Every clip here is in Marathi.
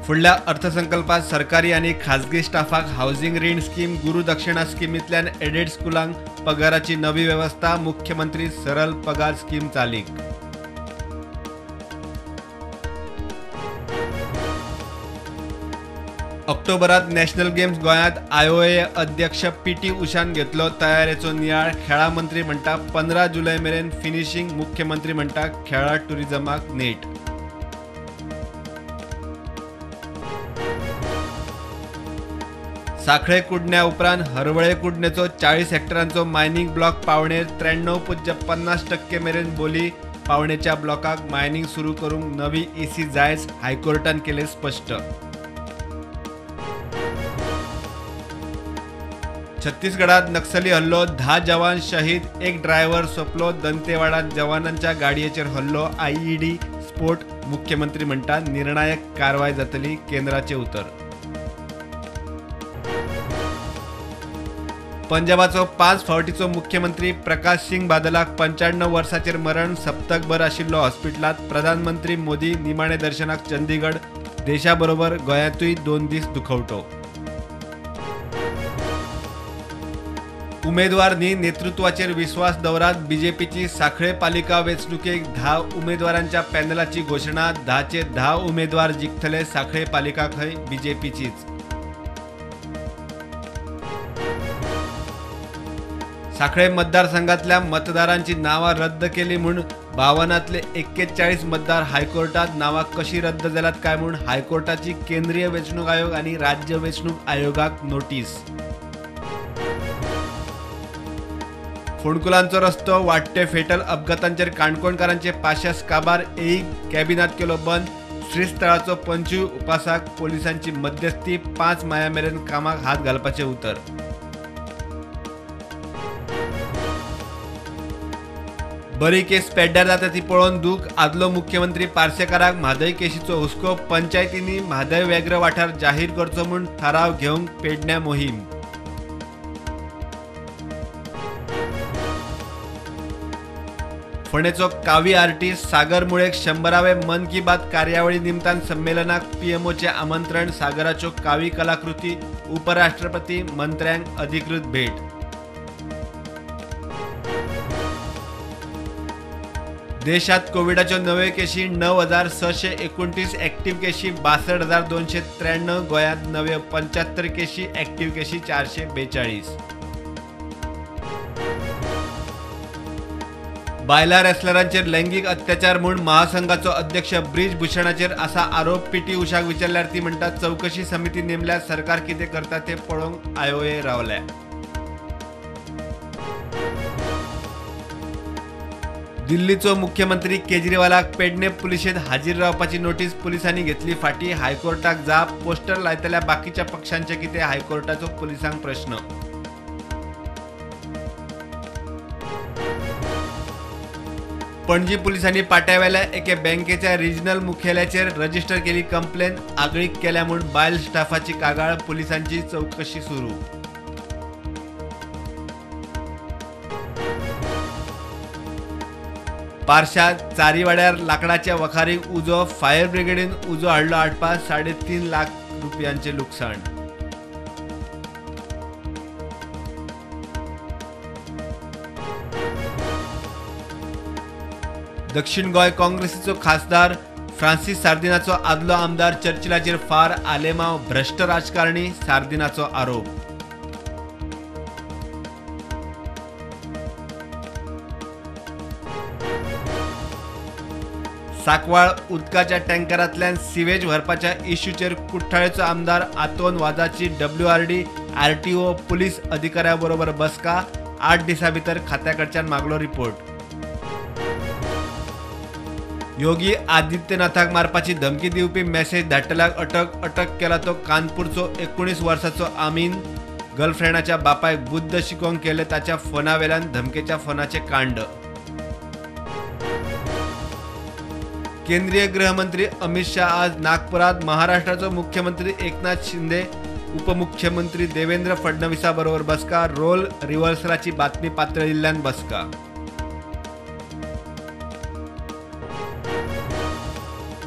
फुडल्या अर्थसंकल्पात सरकारी आणि खाजगी स्टाफाक हाऊसिंग रीण स्कीम, गुरुदक्षिणा स्कीमींतल्यान एडेड स्कुलांक पगाराची नवी व्यवस्था, मुख्यमंत्री सरल पगार स्कीम चालीक. ऑक्टोबरात नॅशनल गेम्स गोंयांत IOA अध्यक्ष PT उषान घेतलो तयारेचो नियाळ. खेळा मंत्री म्हणटा 15 जुलय मेरेन फिनिशिंग, मुख्यमंत्री म्हणटा खेळा टुरिझमाक नेट. साखळे कुडण्या उपरांत हरवळे कुडणेचो 40 हेक्टरांचो मायनिंग ब्लॉक पावणेर 93.50% मेरेन बोली. पावणेच्या ब्लॉकाक मायनिंग सुरू करूंक नवी EC जायच, हायकोर्टान केले स्पष्ट. छत्तीसगडात नक्सली हल्लो, 10 जवान शहीद, एक ड्रायव्हर सोपलो. दंतेवाडात जवानांच्या गाडयेचेर हल्लो, IED स्फोट. मुख्यमंत्री म्हणटा निर्णायक कारवाय जातली, केंद्राचे उतर. पंजाबाचो 5 फावटीचो मुख्यमंत्री प्रकाश सिंग बादलाक 95 वर्सांचेर मरण. सप्तकभर आशिल्लो हॉस्पिटलात. प्रधानमंत्री मोदी निमाणे दर्शनाक चंदीगड. देशाबरोबर गोंयांतूय 2 दीस दुखवटो. उमेदवार न्ही, नेतृत्वाचेर विश्वास दवरात. BJPची साखळे पालिका वेंचणुकेक 10 उमेदवारांच्या पॅनलाची घोशणा. 10चे 10 उमेदवार जिखतले. साखळे पालिका खंय, BJPचीच. साखळे मतदारसंघातल्या मतदारांची नावां रद्द केली म्हूण 52तले 41 मतदार हायकोर्टात. नावां कशी रद्द जाल्यात काय म्हूण हायकोर्टाची केंद्रीय वेंचणूक आयोग आणि राज्य वेंचणूक आयोगाक नोटीस. फोंडकुलांचो रस्तो, वाडटे फेटल अपघातांचेर काणकोणकारांचे 500 काबार. कॅबिनात केलो बंद. श्रीस्थळाचो 25 उपासाक पोलिसांची मध्यस्थी. 5 माया मेरेन कामाक हात घालपाचे उतर. बरी केस पेड्ड्यार जाता ती पळोवन दूख. आदलो मुख्यमंत्री पार्सेकाराक म्हादय केशीचो हुस्को. पंचायतींनी म्हादय वेगळो वाठार जाहीर करचो म्हूण थाराव घेवंक पेडण्या मोहीम. फोंडेचो कावी आर्टिस्ट सागर मुळेक 100वे मन की बात कार्यावळी निमतान संमेलनाक PMOचे आमंत्रण. सागराच्यो कावी कलाकृती उपराष्ट्रपती मंत्र्यांक अधिकृत भेट. देशात कोविडाच्यो नव्यो केशी 9,629. ॲक्टिव्ह केशी 62,293. गोंयांत नव्यो 75 केशी. ॲक्टिव्ह केशी 442. बायला रेसलरांचेर लैंगिक अत्याचार म्हूण महासंघाचो अध्यक्ष ब्रिज भूषणाचेर आसा आरोप. PT उषाक विचारल्यार ती म्हणटा चवकशी समिती नेमल्या. सरकार कितें करता तें पळोवंक IOA रावल्या. दिल्लीचो मुख्यमंत्री केजरीवालाक पेडणे पुलिशेंत हाजीर रावपाची नोटीस. पुलिसांनी घेतली फाटी. हायकोर्टाक जाप. पोस्टर लायतल्या बाकीच्या पक्षांचे कितें, हायकोर्टाचो पुलिसांक प्रश्न. पणजी पुलिसांनी पाट्यावेल्या एके बँकेच्या रिजनल मुख्यालयाचेर रजिस्टर केली कंप्लेन. आगळीक केल्या म्हूण बायल स्टाफाची कागाळ. पुलिसांची चवकशी सुरू. पारशा चारीवाड्यार लाकडाच्या वखारीक उजो. फायर ब्रिगेडीन उजो हाडलो आटपास. 3.5 लाख रुपयांचे लुकसाण. दक्षिण गोंय काँग्रेसीचो खासदार फ्रांसीस सार्दिनाचो आदलो आमदार चर्चिलाचेर फार. आलेमांव भ्रश्ट राजकारणी, सार्दिनाचो आरोप. साकवाळ उदकाच्या टँकरांतल्यान सिवेज व्हरपाच्या इश्यूचेर कुठ्ठाळेचो आमदार. आतोन वादाची WRD RTO पुलीस अधिकाऱ्याबरोबर बसका. 8 दिसां भितर खात्याकडच्यान मागलो रिपोर्ट. योगी आदित्यनाथाक मारपाची धमकी दिवपी मेसेज धाडटल्याक अटक केला तो कानपूरचो 19 वर्साचो आमीन. गर्लफ्रेंडाच्या बापायक बुद्ध शिकोवंक केले ताच्या फोनावेल्यान धमकेच्या फोनाचे कांड. केंद्रीय गृहमंत्री अमित शाह आज नागपुरात. महाराष्ट्राचो मुख्यमंत्री एकनाथ शिंदे, उपमुख्यमंत्री देवेंद्र फडणवीसा बरोबर बसका. रोल रिव्हर्सलाची बातमी पातळिल्ल्यान बसका.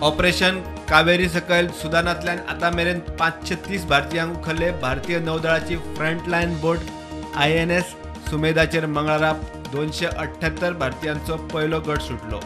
ऑपरेशन कावेरी सकयल सुदानांतल्यान आतां मेरेन 530 भारतीयांक उखल्ले. भारतीय नौदळाची फ्रंटलायन बोट INS सुमेधाचेर मंगळारा 278 भारतीयांचो पयलो गट सुटलो.